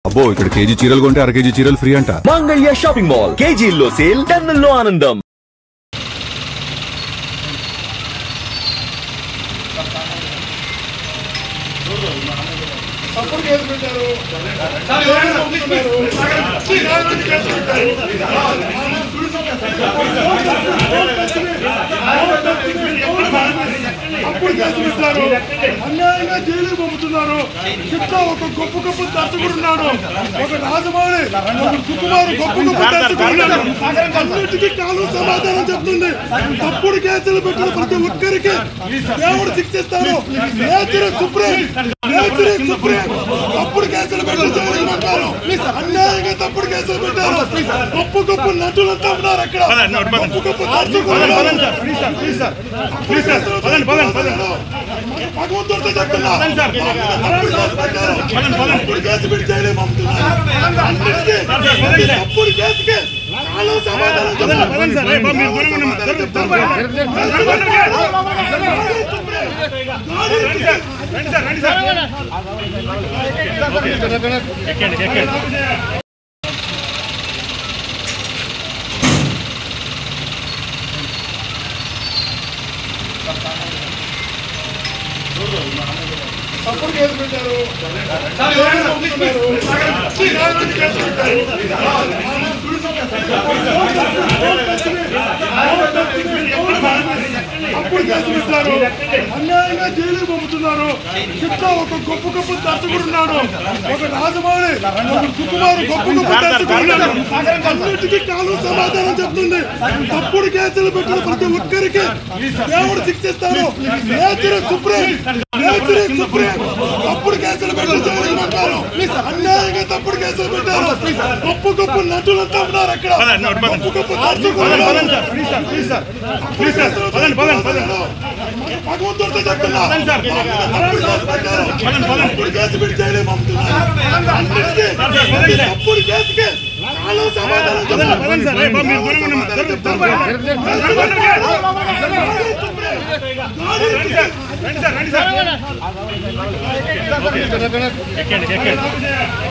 అబ్బో ఇక్కడ కేజీ చీరలు కొంటే అర కేజీ చీరలు ఫ్రీ అంట. మంగళ్య షాపింగ్ మాల్ కేజీల్లో సేల్, టన్నుల్లో ఆనందం. అన్యాయంగా జైలు పంపుతున్నారు. చిత్త ఒక గొప్ప గొప్ప దర్శకుడున్నాడు, ఒక రాజమౌళి, ఒక సుకుమారు గొప్ప గొప్ప దర్శకుడున్నాడు. అన్నిటికీ కాలం సమాధానం చెప్తుంది. తప్పుడు కేసులు పెట్టిన ప్రతి ఒక్కరికి దేవుడు శిక్షిస్తారు. తప్పుడు కేసులు పెట్టి జైలు పంపారు. అన్యాయంగా తప్పుడు కేసులు పెట్టారు. గొప్ప గొప్ప నటులంతా ఉన్నారు అక్కడ. గొప్ప గొప్ప దర్శకులు భగవంతుడితో చెప్తున్నా, తప్పుడు కేసు పెట్టి జైలు పంపుతున్నారు. తప్పుడు కేసుకి కాలం సమాధానం తప్పుడు కేసు పెట్టారు. అన్యాయంగా జైలు పంపుతున్నారు. చిత్త ఒక గొప్ప గొప్ప దర్శకుడున్నాడు, ఒక రాజమౌళి, ఒక సుకుమారు గొప్ప గొప్ప దర్శకుడున్నాడు. అన్నిటికీ కాలం సమాధానం చెప్తుంది. తప్పుడు కేసులు పెట్టిన ప్రతి ఒక్కరికి దేవుడు శిక్షిస్తారు. తప్పుడు కేసులు పెట్టి జైలు పంపారు. అన్యాయంగా తప్పుడు కేసులు పెట్టారు. గొప్ప గొప్ప నటులంతా ఉన్నారు అక్కడ. గొప్ప గొప్ప దర్శకులు భగవంతుడితో చెప్తున్నా, తప్పుడు కేసు పెట్టి జైలు పంపుతున్నారు. తప్పుడు కేసుకి కాలం సమాధానం చెప్తున్నారు.